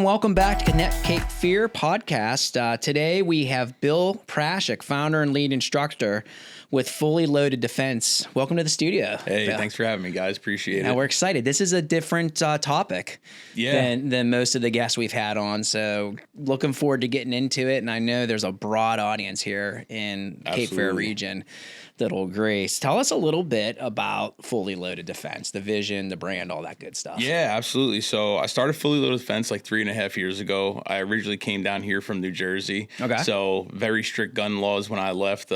everyone. Welcome back to Connect Cape Fear podcast. Today we have Bill Praschak, founder and lead instructor with Fully Loaded Defense. Welcome to the studio. Hey, Bill. Thanks for having me, guys. Appreciate it. Now we're excited. This is a different topic than most of the guests we've had on. So looking forward to getting into it. And I know there's a broad audience here in Cape Fear region that'll agree. So tell us a little bit about Fully Loaded Defense, the vision, the brand, all that good stuff. Yeah, absolutely. So I started Fully Loaded Defense like 3.5 years ago. I originally came down here from New Jersey. Okay. So very strict gun laws when I left.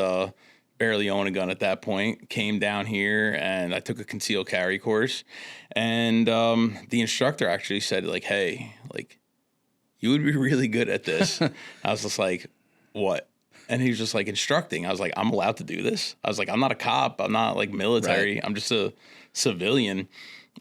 Barely own a gun at that point. Came down here and I took a concealed carry course. And the instructor actually said, like, hey, like, you would be really good at this. I was just like, what? And he was just like instructing. I was like, I'm allowed to do this? I was like, I'm not a cop. I'm not like military. Right. I'm just a civilian.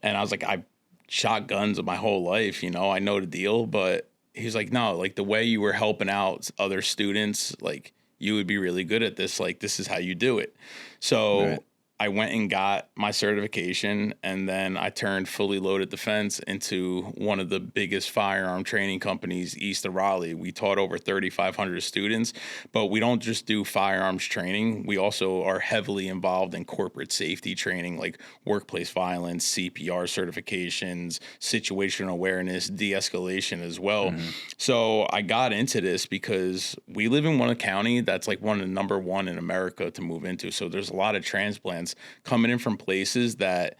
And I was like, I shot guns my whole life. You know, I know the deal. But he was like, no, like the way you were helping out other students, like you would be really good at this. Like, this is how you do it. So I went and got my certification, and then I turned Fully Loaded Defense into one of the biggest firearm training companies east of Raleigh. We taught over 3,500 students, but we don't just do firearms training. We also are heavily involved in corporate safety training, like workplace violence, CPR certifications, situational awareness, de-escalation as well. Mm-hmm. So I got into this because we live in one county that's like one of the number one in America to move into. So there's a lot of transplants coming in from places that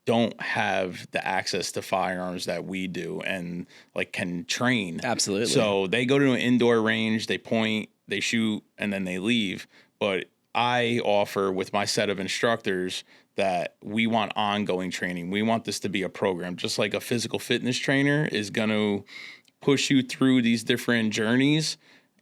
don't have the access to firearms that we do and like can train. Absolutely. So they go to an indoor range, they point, they shoot, and then they leave. But I offer with my set of instructors that we want ongoing training. We want this to be a program, just like a physical fitness trainer is going to push you through these different journeys.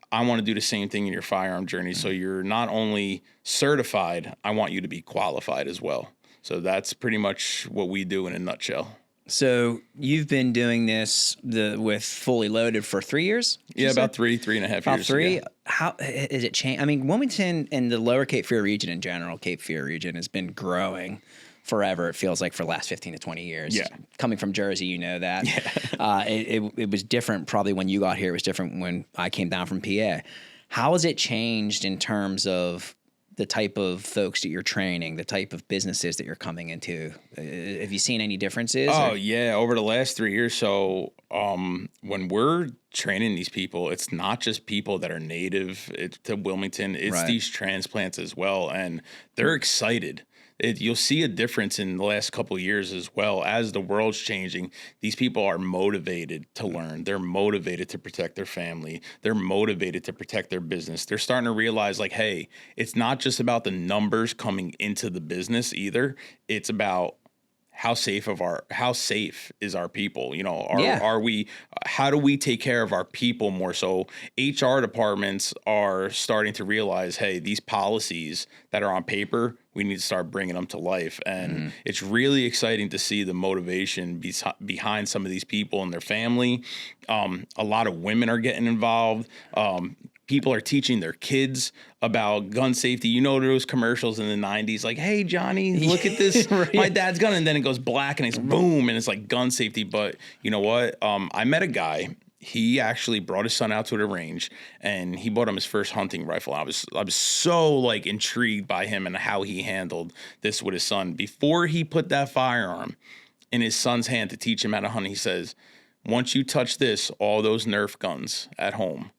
I want to do the same thing in your firearm journey. So you're not only certified, I want you to be qualified as well. So that's pretty much what we do in a nutshell. So you've been doing this with Fully Loaded for 3 years? Yeah, about 3.5 years. About three. Yeah. How is it changed? I mean, Wilmington and the lower Cape Fear region in general, Cape Fear region has been growing forever. It feels like for the last 15 to 20 years. Yeah. Coming from Jersey, you know that. Yeah. It was different probably when you got here. It was different when I came down from PA. How has it changed in terms of the type of folks that you're training, the type of businesses that you're coming into? Have you seen any differences? Oh, yeah. Over the last 3 years. So when we're training these people, it's not just people that are native to Wilmington. It's these transplants as well. And they're excited. You'll see a difference in the last couple of years as well. As the world's changing, these people are motivated to learn. They're motivated to protect their family. They're motivated to protect their business. They're starting to realize, like, hey, it's not just about the numbers coming into the business either. It's about how safe is our people? You know, how do we take care of our people more so? HR departments are starting to realize, hey, these policies that are on paper, we need to start bringing them to life. And it's really exciting to see the motivation behind some of these people and their family. A lot of women are getting involved. People are teaching their kids about gun safety. You know, those commercials in the 90s, like, hey, Johnny, look at this, my dad's gun. And then it goes black and it's boom, and it's like gun safety. But you know what? I met a guy. He actually brought his son out to the range and he bought him his first hunting rifle. I was so like intrigued by him and how he handled this with his son. Before he put that firearm in his son's hand to teach him how to hunt, he says, once you touch this, all those Nerf guns at home,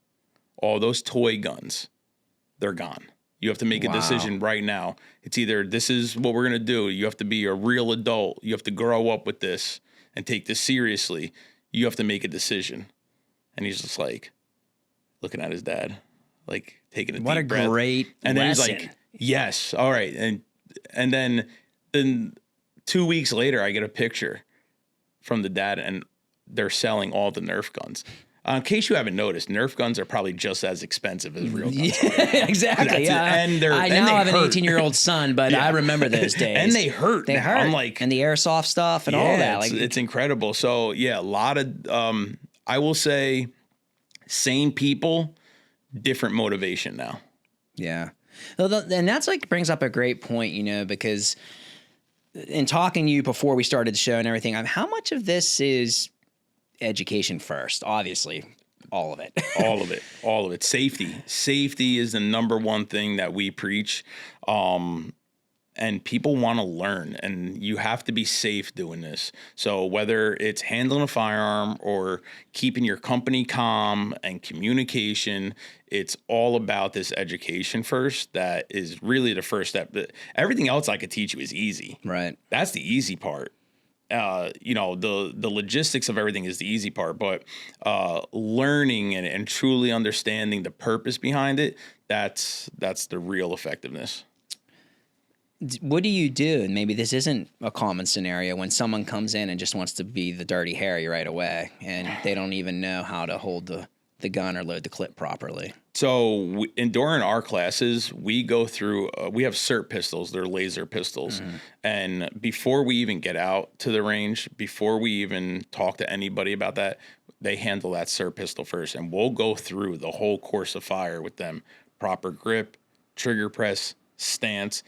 all those toy guns, they're gone. You have to make a decision right now. It's either this is what we're going to do. You have to be a real adult. You have to grow up with this and take this seriously. You have to make a decision. And he's just like looking at his dad, like taking a deep breath. What a great And then lesson. he's like, yes, all right. And then 2 weeks later, I get a picture from the dad and they're selling all the Nerf guns. In case you haven't noticed, Nerf guns are probably just as expensive as real guns. Yeah, exactly. Yeah. And I now have an 18-year-old son, but I remember those days. And they hurt. They hurt. I'm like, and the airsoft stuff and all that. Like, it's incredible. So yeah, a lot of I will say same people, different motivation now. Yeah. And that's like brings up a great point, you know, because in talking to you before we started the show and everything, how much of this is education first, obviously. All of it. all of it. Safety is the number one thing that we preach. And people want to learn, and you have to be safe doing this. So whether it's handling a firearm or keeping your company calm and communication, it's all about this education first. That is really the first step. Everything else I could teach you is easy. Right. That's the easy part. The logistics of everything is the easy part, but learning and truly understanding the purpose behind it, that's the real effectiveness. What do you do? And maybe this isn't a common scenario when someone comes in and just wants to be the Dirty Harry right away, and they don't even know how to hold the gun or load the clip properly. So during our classes, we go through, we have SIRT pistols. They're laser pistols. Mm-hmm. And before we even get out to the range, before we even talk to anybody about that, they handle that SIRT pistol first. And we'll go through the whole course of fire with them. Proper grip, trigger press, stance.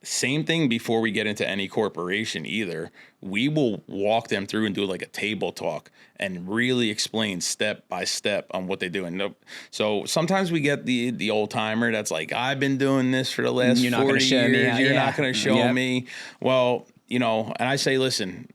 Same thing before we get into any corporation either. We will walk them through and do like a table talk and really explain step by step on what they do. And so sometimes we get the old timer that's like, I've been doing this for the last 40 years. You're not going to show me. Well, and I say, listen,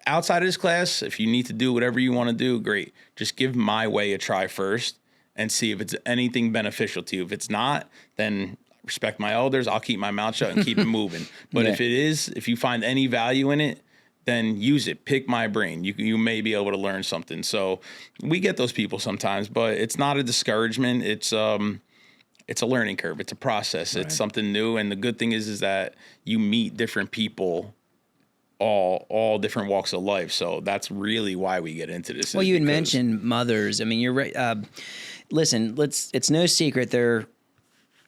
outside of this class, if you need to do whatever you want to do, great. Just give my way a try first and see if it's anything beneficial to you. If it's not, then respect my elders. I'll keep my mouth shut and keep it moving. But if you find any value in it, then use it. Pick my brain. You may be able to learn something. So we get those people sometimes, but it's not a discouragement. It's a learning curve. It's a process. Right. It's something new. And the good thing is that you meet different people, all different walks of life. So that's really why we get into this. Well, you had mentioned mothers. I mean, you're right. Listen, it's no secret there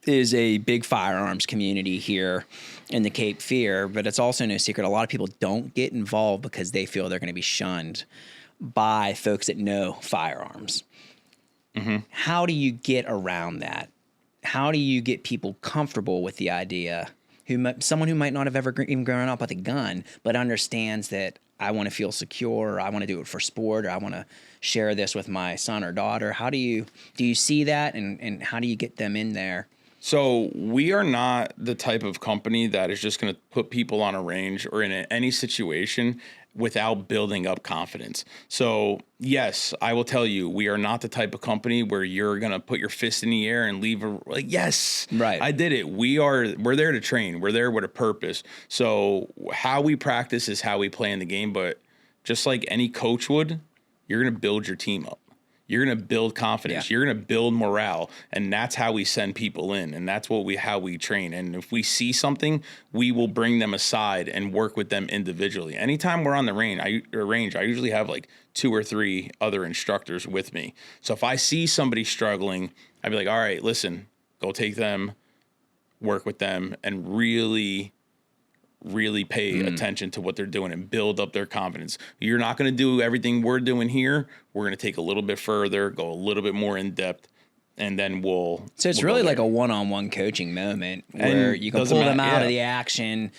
is a big firearms community here in the Cape Fear, but it's also no secret a lot of people don't get involved because they feel they're going to be shunned by folks that know firearms. Mm-hmm. How do you get around that? How do you get people comfortable with the idea? Someone who might not have ever even grown up with a gun, but understands that I want to feel secure, or I want to do it for sport, or I want to share this with my son or daughter. How do you see that, and how do you get them in there? So we are not the type of company that is just going to put people on a range or in any situation without building up confidence. So yes, I will tell you, we are not the type of company where you're going to put your fist in the air and leave yes, right, I did it. We're there to train. We're there with a purpose. So how we practice is how we play in the game. But just like any coach would, you're going to build your team up. You're going to build confidence. Yeah. You're going to build morale. And that's how we send people in. And that's how we train. And if we see something, we will bring them aside and work with them individually. Anytime we're on the range, I usually have like 2 or 3 other instructors with me. So if I see somebody struggling, I'd be like, all right, listen, go take them, work with them, and really pay attention to what they're doing and build up their confidence. You're not going to do everything we're doing here. We're going to take a little bit further, go a little bit more in depth, and then we'll. So it's really like a one-on-one coaching moment where you can pull them out of the action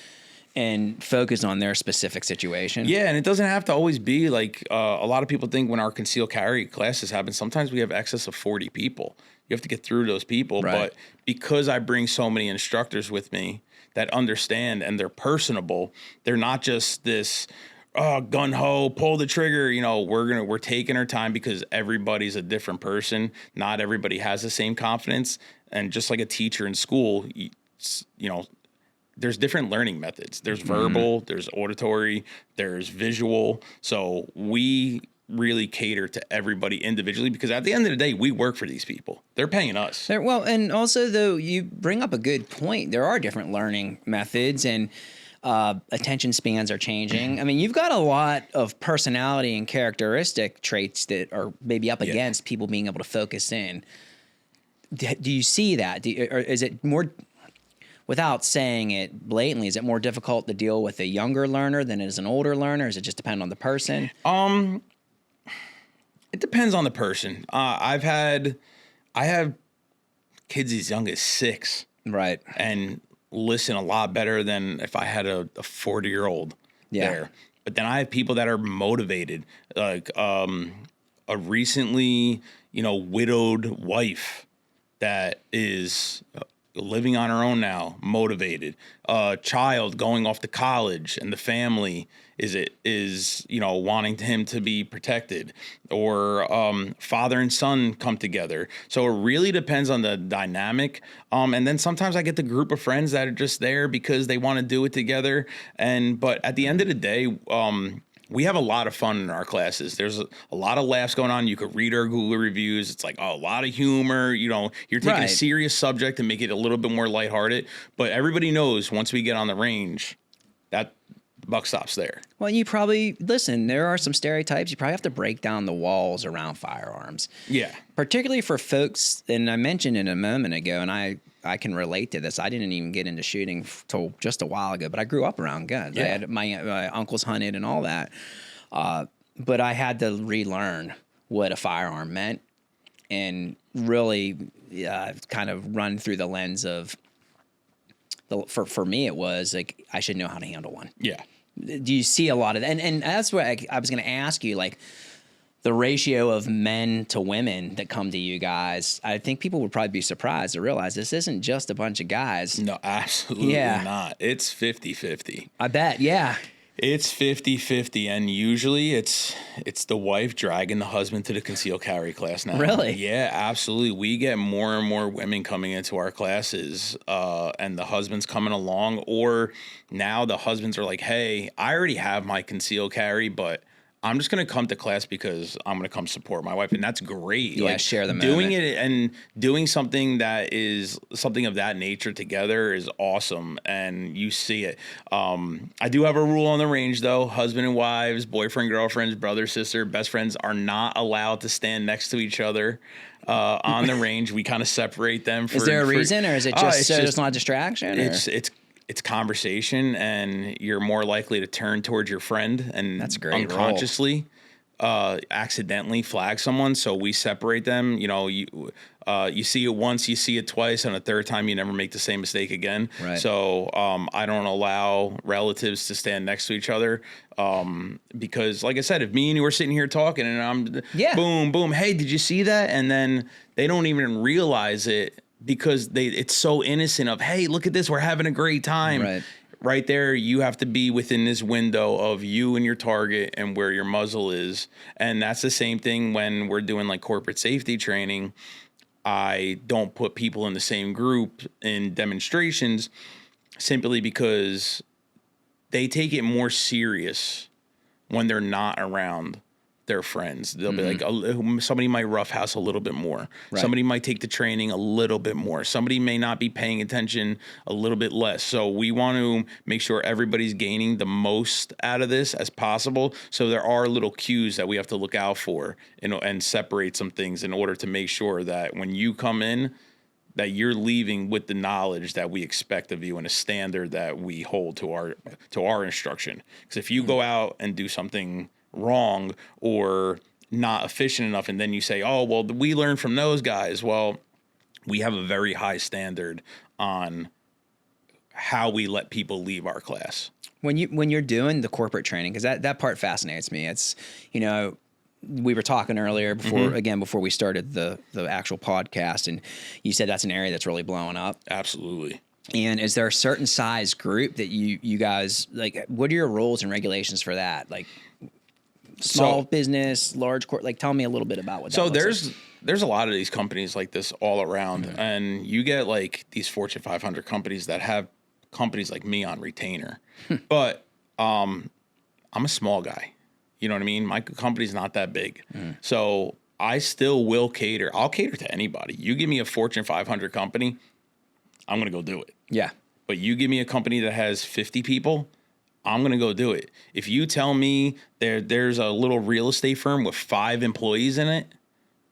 and focus on their specific situation. Yeah, and it doesn't have to always be like a lot of people think when our concealed carry classes happen, sometimes we have excess of 40 people. You have to get through those people. Right. But because I bring so many instructors with me that understand and they're personable, they're not just this gun ho, pull the trigger. We're taking our time because everybody's a different person. Not everybody has the same confidence. And just like a teacher in school, there's different learning methods. There's verbal, there's auditory, there's visual. So we really cater to everybody individually because at the end of the day, we work for these people. They're paying us. Well, and also, though, you bring up a good point. There are different learning methods and attention spans are changing. I mean, you've got a lot of personality and characteristic traits that are maybe up against people being able to focus in. Do you see that? Or is it more, without saying it blatantly, is it more difficult to deal with a younger learner than it is an older learner? Does it just depend on the person? It depends on the person. I have kids as young as 6. Right. And listen a lot better than if I had a 40-year-old there. But then I have people that are motivated, like a recently, widowed wife that is living on her own now, motivated. Child going off to college, and the family is wanting him to be protected, or father and son come together. So it really depends on the dynamic. And then sometimes I get the group of friends that are just there because they want to do it together. But at the end of the day, we have a lot of fun in our classes. There's a lot of laughs going on. You could read our Google reviews. It's like a lot of humor. You're taking a serious subject and make it a little bit more lighthearted. But everybody knows once we get on the range, that the buck stops there. Well, you probably, listen, there are some stereotypes. You probably have to break down the walls around firearms. Yeah. Particularly for folks, and I mentioned it a moment ago, and I can relate to this. I didn't even get into shooting till just a while ago, but I grew up around guns. Yeah. I had my uncles hunted and all that. But I had to relearn what a firearm meant and really kind of run through the lens of, for me, it was like, I should know how to handle one. Yeah. Do you see a lot of that? And that's what I was going to ask you, like, the ratio of men to women that come to you guys. I think people would probably be surprised to realize this isn't just a bunch of guys. No, absolutely not. It's 50-50. I bet, yeah. It's 50-50, and usually it's the wife dragging the husband to the concealed carry class now. Really? Yeah, absolutely. We get more and more women coming into our classes, and the husband's coming along, or now the husbands are like, hey, I already have my concealed carry, but I'm just going to come to class because I'm going to come support my wife. And that's great. Yeah, share the doing moment. it and doing something that is something of that nature together is awesome. And you see it. I do have a rule on the range, though. Husband and wives, boyfriend, girlfriends, brother, sister, best friends are not allowed to stand next to each other on the range. We kind of separate them. Is there a reason, or is it just it's not a distraction? It's conversation, and you're more likely to turn towards your friend and that's great unconsciously accidentally flag someone. So we separate them. You see it once, you see it twice, and a third time you never make the same mistake again. Right. So I don't allow relatives to stand next to each other because, like I said, if me and you were sitting here talking and I'm boom, boom, hey, did you see that? And then they don't even realize it, because it's so innocent of, hey, look at this, we're having a great time. Right there, you have to be within this window of you and your target and where your muzzle is. And that's the same thing when we're doing like corporate safety training. I don't put people in the same group in demonstrations simply because they take it more serious when they're not around their friends. They'll be like, somebody might roughhouse a little bit more. Right. Somebody might take the training a little bit more. Somebody may not be paying attention a little bit less. So we want to make sure everybody's gaining the most out of this as possible. So there are little cues that we have to look out for, and separate some things in order to make sure that when you come in, that you're leaving with the knowledge that we expect of you and a standard that we hold to our instruction. Because if you go out and do something wrong or not efficient enough, and then you say, oh, well, we learned from those guys. Well, we have a very high standard on how we let people leave our class. When you're doing the corporate training, because that part fascinates me. It's, we were talking earlier before we started the actual podcast, and you said that's an area that's really blowing up. Absolutely. And is there a certain size group that you guys, like, what are your rules and regulations for that? Like, small business, large court, like, tell me a little bit about what that looks like. There's a lot of these companies like this all around, and you get like these Fortune 500 companies that have companies like me on retainer. But I'm a small guy. You know what I mean? My company's not that big. So I still will cater. I'll cater to anybody. You give me a Fortune 500 company, I'm going to go do it. Yeah. But you give me a company that has 50 people, I'm going to go do it. If you tell me there's a little real estate firm with 5 employees in it,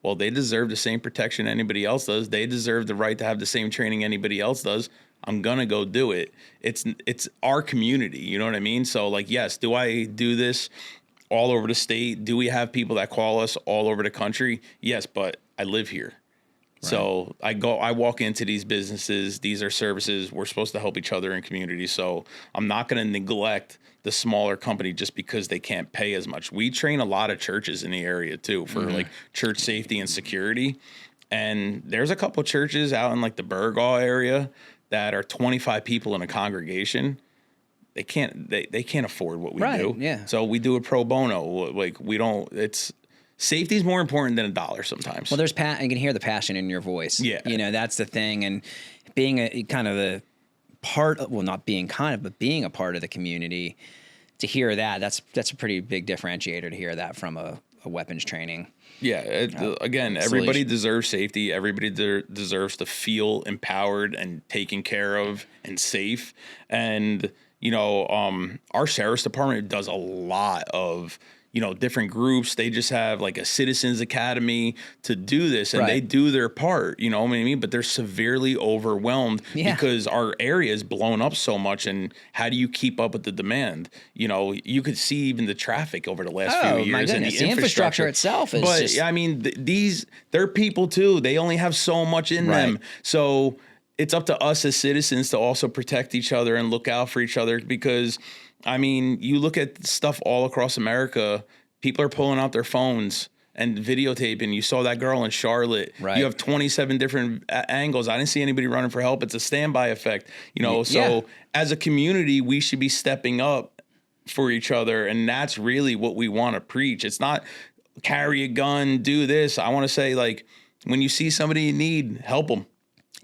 well, they deserve the same protection anybody else does. They deserve the right to have the same training anybody else does. I'm going to go do it. It's our community. You know what I mean? So, like, yes, do I do this all over the state? Do we have people that call us all over the country? Yes, but I live here. So I walk into these businesses. These are services. We're supposed to help each other in community. So I'm not going to neglect the smaller company just because they can't pay as much. We train a lot of churches in the area too for like church safety and security. And there's a couple churches out in like the Burgaw area that are 25 people in a congregation. They can't afford what we do. Yeah. So we do it pro bono. Like safety is more important than a dollar sometimes. Well, you can hear the passion in your voice. Yeah. That's the thing. And being a kind of a part of, well, not being kind of, but being a part of the community, to hear that's a pretty big differentiator to hear that from a weapons training. Yeah. Again, everybody deserves safety. Everybody deserves to feel empowered and taken care of and safe. And, our sheriff's department does a lot of, different groups. They just have like a citizens academy to do this, and they do their part, you know what I mean? But they're severely overwhelmed because our area is blown up so much. And how do you keep up with the demand? You could see even the traffic over the last few years, and the infrastructure itself is they're people too. They only have so much in them. So it's up to us as citizens to also protect each other and look out for each other, because you look at stuff all across America, people are pulling out their phones and videotaping. You saw that girl in Charlotte. You have 27 different angles. I didn't see anybody running for help. It's a standby effect, So as a community, we should be stepping up for each other. And that's really what we want to preach. It's not carry a gun, do this. I want to say, like, when you see somebody in need, help them.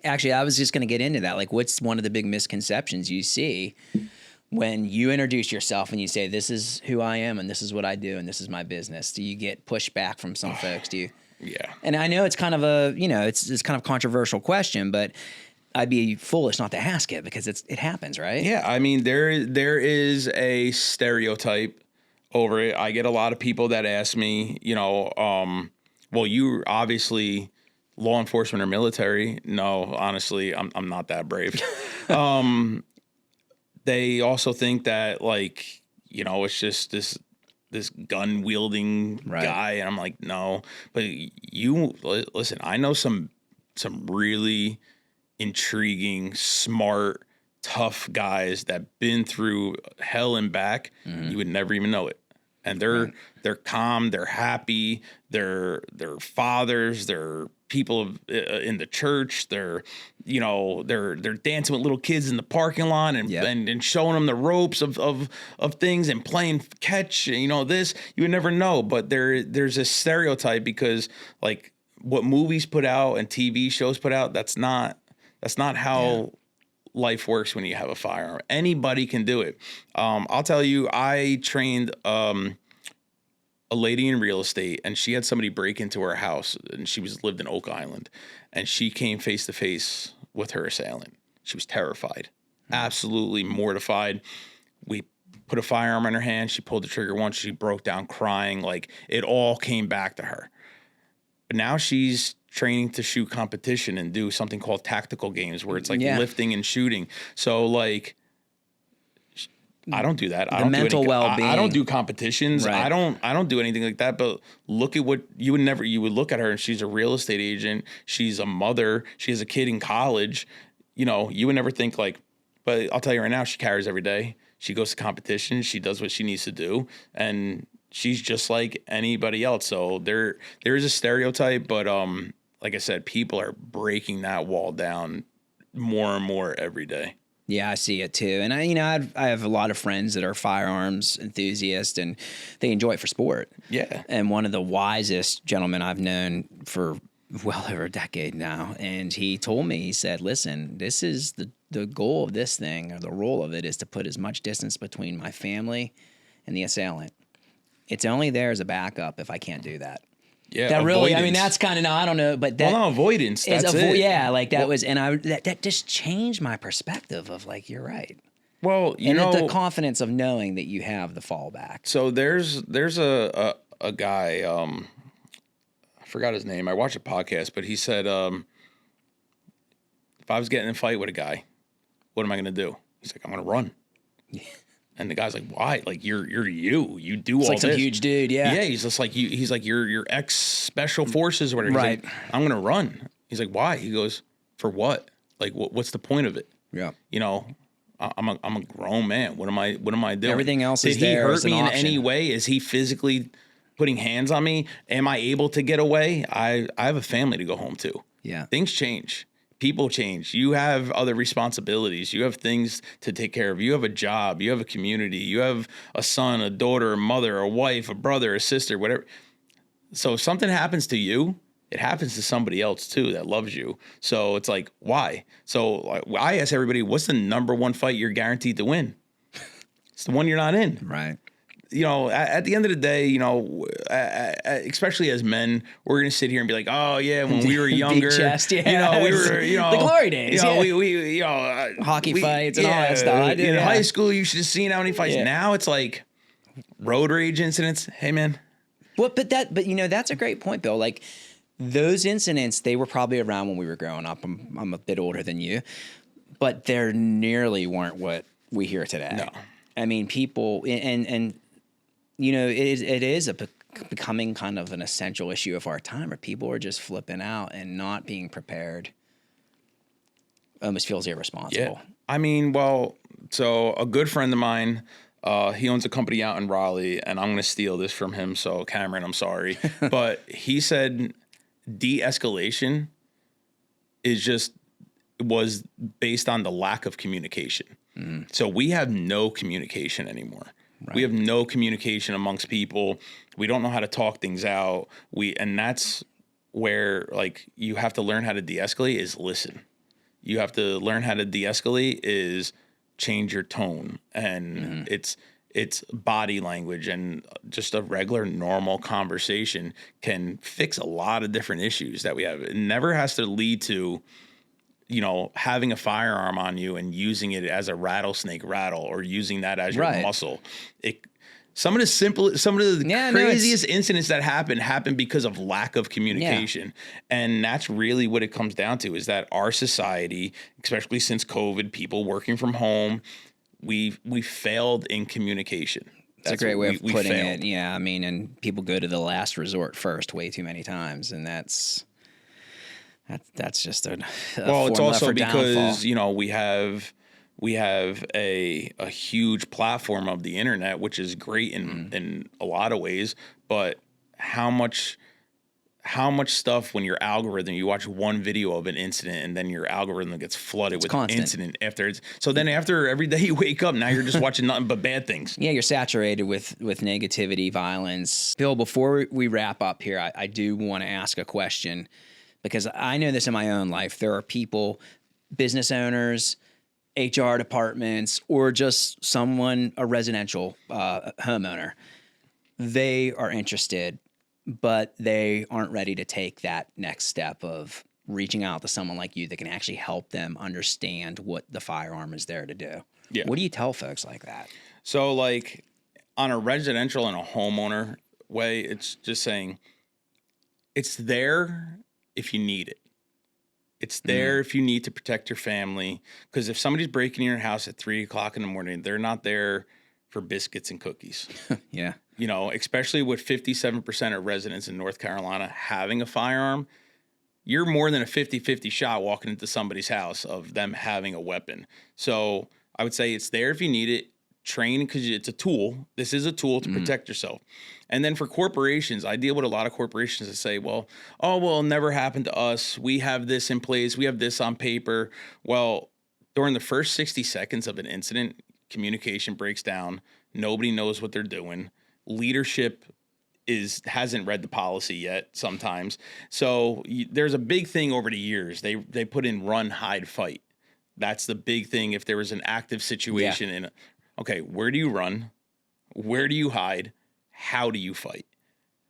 Actually, I was just going to get into that. Like, what's one of the big misconceptions you see when you introduce yourself and you say, this is who I am and this is what I do and this is my business? Do you get pushback from some folks? Do you? Yeah. And I know it's kind of it's kind of controversial question, but I'd be foolish not to ask it because it happens, right? Yeah. There is a stereotype over it. I get a lot of people that ask me, well, you obviously law enforcement or military. No, honestly, I'm not that brave. They also think that, like, it's just this gun wielding guy. And I'm like, no, but listen, I know some really intriguing, smart, tough guys that been through hell and back. You would never even know it. And they're calm, they're happy, they're fathers, they're people in the church, they're dancing with little kids in the parking lot and showing them the ropes of things and playing catch. This you would never know, but there's a stereotype because, like, what movies put out and TV shows put out, that's not how life works when you have a firearm. Anybody can do it. I'll tell you, I trained a lady in real estate, and she had somebody break into her house, and she lived in Oak Island, and she came face to face with her assailant. She was terrified, absolutely mortified. We put a firearm in her hand. She pulled the trigger once. She broke down crying. Like, it all came back to her. But now she's training to shoot competition and do something called tactical games where it's like lifting and shooting. So, like, I don't do that. I don't mental do well-being. I don't do competitions. Right. I don't do anything like that. But look at what you would look at her, and she's a real estate agent. She's a mother. She has a kid in college. You would never think, like, but I'll tell you right now, she carries every day. She goes to competitions. She does what she needs to do. And she's just like anybody else. So there is a stereotype, but like I said, people are breaking that wall down more and more every day. Yeah, I see it too. And I have a lot of friends that are firearms enthusiasts, and they enjoy it for sport. Yeah. And one of the wisest gentlemen I've known for well over a decade now, and he told me, he said, listen, this is the goal of this thing, or the role of it, is to put as much distance between my family and the assailant. It's only there as a backup if I can't do that. Yeah, that avoidance. Really, that's kind of, I don't know, but that avoidance. That's it. Yeah, like that was, and that just changed my perspective of, like, you're right. Well, the confidence of knowing that you have the fallback. So there's a guy, I forgot his name. I watched a podcast, but he said, if I was getting in a fight with a guy, what am I going to do? He's like, I'm going to run. Yeah. And the guy's like, why? Like, you're you do all like this. Some huge dude, yeah. Yeah, he's just like, he's like, you're ex special forces or whatever. He's right. like, I'm going to run. He's like, why? He goes, for what? Like, what's the point of it? Yeah. You know, I'm a grown man. What am I doing? Everything else is there. Did he hurt me in option. any way? Is he physically putting hands on me? Am I able to get away? I have a family to go home to. Yeah. Things change. People change. You have other responsibilities. You have things to take care of. You have a job. You have a community. You have a son, a daughter, a mother, a wife, a brother, a sister, whatever. So if something happens to you, it happens to somebody else too that loves you. So it's like, why? So I ask everybody, what's the number one fight you're guaranteed to win? It's the one you're not in. Right. You know, at the end of the day, you know, especially as men, we're going to sit here and be like, oh, yeah, when we were younger, big chest, yeah. You know, we were, you know, the glory days. You know, yeah. we you know, hockey fights and all that stuff. In high school, you should have seen how many fights. Yeah. Now it's like road rage incidents. Hey, man. But you know, that's a great point, Bill. Like those incidents, they were probably around when we were growing up. I'm a bit older than you, but they nearly weren't what we hear today. No. I mean, people and you know, it is becoming kind of an essential issue of our time where people are just flipping out and not being prepared. Almost feels irresponsible. Yeah. I mean, well, so a good friend of mine, he owns a company out in Raleigh, and I'm going to steal this from him. So Cameron, I'm sorry. But he said de-escalation was based on the lack of communication. Mm. So we have no communication anymore. Right. We have no communication amongst people. We don't know how to talk things out. And that's where like you have to learn how to de-escalate is listen. You have to learn how to de-escalate is change your tone, and it's body language, and just a regular normal conversation can fix a lot of different issues that we have. It never has to lead to, you know, having a firearm on you and using it as a rattlesnake rattle or using that as your muscle. Some of the craziest incidents that happen because of lack of communication. Yeah. And that's really what it comes down to, is that our society, especially since COVID, people working from home, we failed in communication. That's a great way of putting it. Yeah. I mean, and people go to the last resort first way too many times. And that's just a well, it's also because downfall. You know, we have a huge platform of the internet, which is great in a lot of ways, but how much stuff when your algorithm, you watch one video of an incident and then your algorithm gets flooded with an incident after it's, so then after every day you wake up, now you're just watching nothing but bad things. Yeah, you're saturated with negativity, violence. Bill, before we wrap up here, I do want to ask a question, because I know this in my own life. There are people, business owners, HR departments, or just someone, a residential homeowner. They are interested, but they aren't ready to take that next step of reaching out to someone like you that can actually help them understand what the firearm is there to do. Yeah. What do you tell folks like that? So like on a residential and a homeowner way, it's just saying it's there if you need it. It's there if you need to protect your family. Because if somebody's breaking your house at 3 o'clock in the morning, they're not there for biscuits and cookies. Yeah. You know, especially with 57% of residents in North Carolina having a firearm, you're more than a 50-50 shot walking into somebody's house of them having a weapon. So I would say it's there if you need it. Train, because it's a tool. This is a tool to protect yourself. And then for corporations, I deal with a lot of corporations that say, well, it'll never happen to us. We have this in place. We have this on paper. Well, during the first 60 seconds of an incident, communication breaks down. Nobody knows what they're doing. Leadership hasn't read the policy yet sometimes. So there's a big thing over the years. They put in run, hide, fight. That's the big thing. If there was an active situation okay, where do you run? Where do you hide? How do you fight?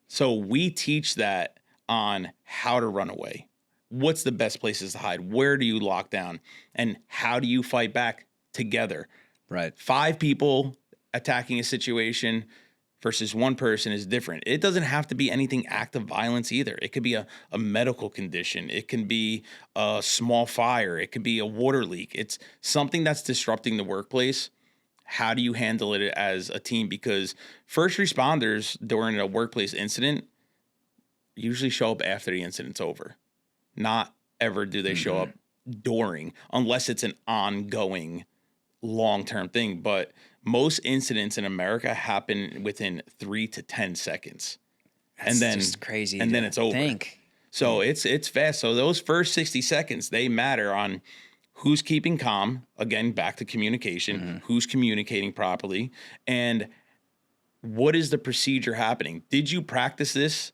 So we teach that on how to run away. What's the best places to hide? Where do you lock down? And how do you fight back together? Right. 5 people attacking a situation versus 1 person is different. It doesn't have to be anything active violence either. It could be a medical condition. It can be a small fire. It could be a water leak. It's something that's disrupting the workplace. How do you handle it as a team? Because first responders during a workplace incident usually show up after the incident's over, not ever do they show up during, unless it's an ongoing long-term thing. But most incidents in America happen within 3 to 10 seconds. That's and then just crazy. And then it's over. So it's fast. So those first 60 seconds, they matter on who's keeping calm. Again, back to communication, who's communicating properly, and what is the procedure happening? Did you practice this?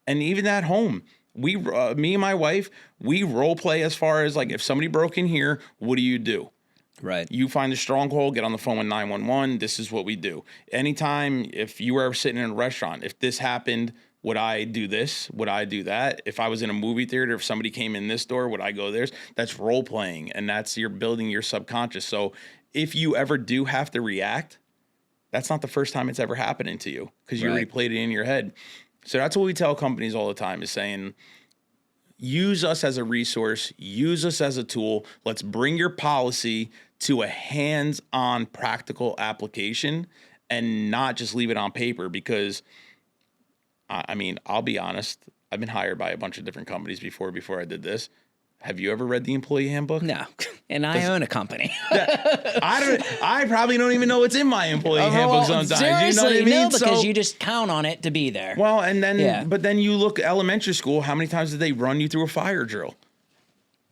And even at home, me and my wife, we role play as far as like, if somebody broke in here, what do? Right. You find a stronghold, get on the phone with 911. This is what we do. Anytime, if you were ever sitting in a restaurant, if this happened, would I do this? Would I do that? If I was in a movie theater, if somebody came in this door, would I go there? That's role playing, and that's you're building your subconscious. So if you ever do have to react, that's not the first time it's ever happening to you, because you already played it in your head. So that's what we tell companies all the time, is saying, use us as a resource, use us as a tool. Let's bring your policy to a hands-on practical application and not just leave it on paper. Because I mean, I'll be honest, I've been hired by a bunch of different companies before I did this. Have you ever read the employee handbook? No. And I own a company. I probably don't even know what's in my employee handbook sometimes. Seriously, you know what I mean? No, because you just count on it to be there. Well, and then, but then you look elementary school, how many times did they run you through a fire drill?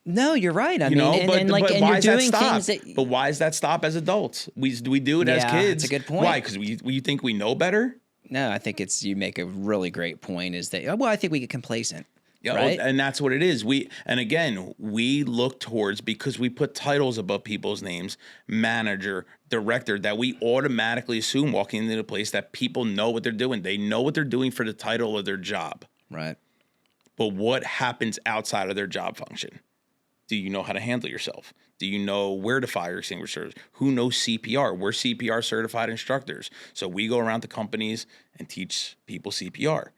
No, you're right. I mean, and you're doing things that. But why does that stop as adults? We do it as kids. That's a good point. Why? Because we think we know better? No, I think you make a really great point, is that, I think we get complacent. Yeah, right? And that's what it is. We look towards, because we put titles above people's names, manager, director, that we automatically assume walking into the place that people know what they're doing. They know what they're doing for the title of their job. Right. But what happens outside of their job function? Do you know how to handle yourself? Do you know where to fire extinguishers? Who knows CPR? We're CPR certified instructors. So we go around to companies and teach people CPR.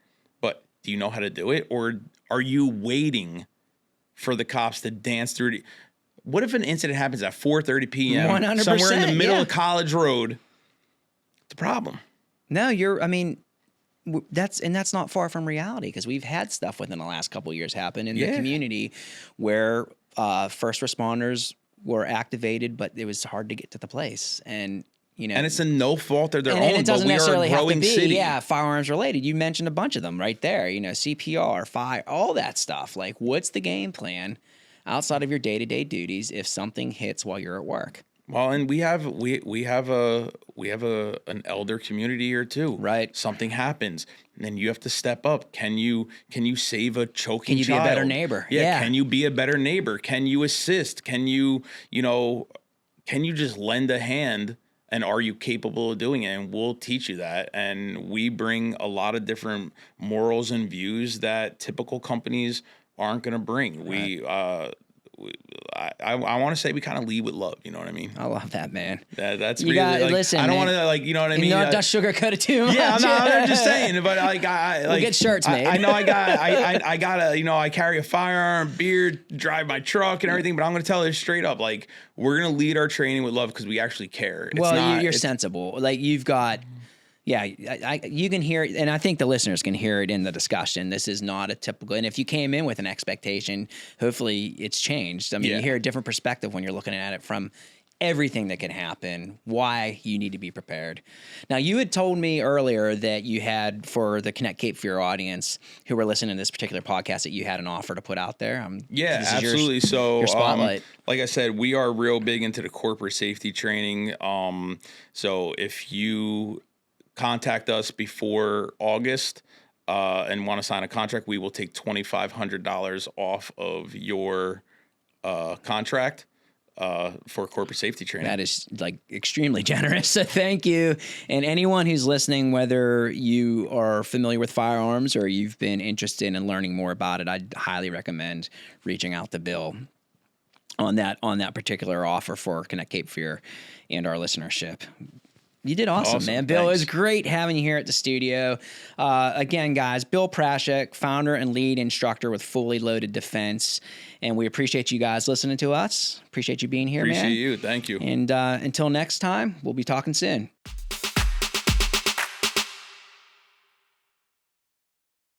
But do you know how to do it? Or are you waiting for the cops to dance through? What if an incident happens at 4:30 p.m. 100%, somewhere in the middle of College Road? It's a problem. No, that's not far from reality, because we've had stuff within the last couple of years happen in the community where first responders were activated, but it was hard to get to the place. And and it's a no fault of their own. And it doesn't necessarily have to be city. Firearms related. You mentioned a bunch of them right there. CPR, fire, all that stuff. Like, what's the game plan outside of your day-to-day duties if something hits while you're at work? Well, and we have an elder community here too. Right. Something happens, and then you have to step up. Can you save a choking child? Can you be a better neighbor? Yeah. Can you be a better neighbor? Can you assist? Can you just lend a hand? And are you capable of doing it? And we'll teach you that. And we bring a lot of different morals and views that typical companies aren't going to bring. Right. I want to say we kind of lead with love. You know what I mean? I love that, man. That's you got. Listen, I don't want to you know what I mean? Not sugarcoat it too much. Yeah, I'm just saying. But we'll get shirts made. I know I gotta I carry a firearm, beard, drive my truck and everything. But I'm gonna tell you straight up, we're gonna lead our training with love, because we actually care. You're sensible. You've got. Yeah, you can hear it, and I think the listeners can hear it in the discussion. This is not a typical, and if you came in with an expectation, hopefully it's changed. I mean, you hear a different perspective when you're looking at it from everything that can happen, why you need to be prepared. Now, you had told me earlier that you had, for the Connect Cape Fear audience who were listening to this particular podcast, that you had an offer to put out there. Yeah, absolutely. Your spotlight. Like I said, we are real big into the corporate safety training. So if you contact us before August and want to sign a contract, we will take $2,500 off of your contract for corporate safety training. That is extremely generous. So thank you. And anyone who's listening, whether you are familiar with firearms or you've been interested in learning more about it, I'd highly recommend reaching out to Bill on that particular offer for Connect Cape Fear and our listenership. You did awesome, man. Bill, Thanks. It was great having you here at the studio. Again, guys, Bill Praschak, founder and lead instructor with Fully Loaded Defense. And we appreciate you guys listening to us. Appreciate you being here, man. Appreciate you. Thank you. And until next time, we'll be talking soon.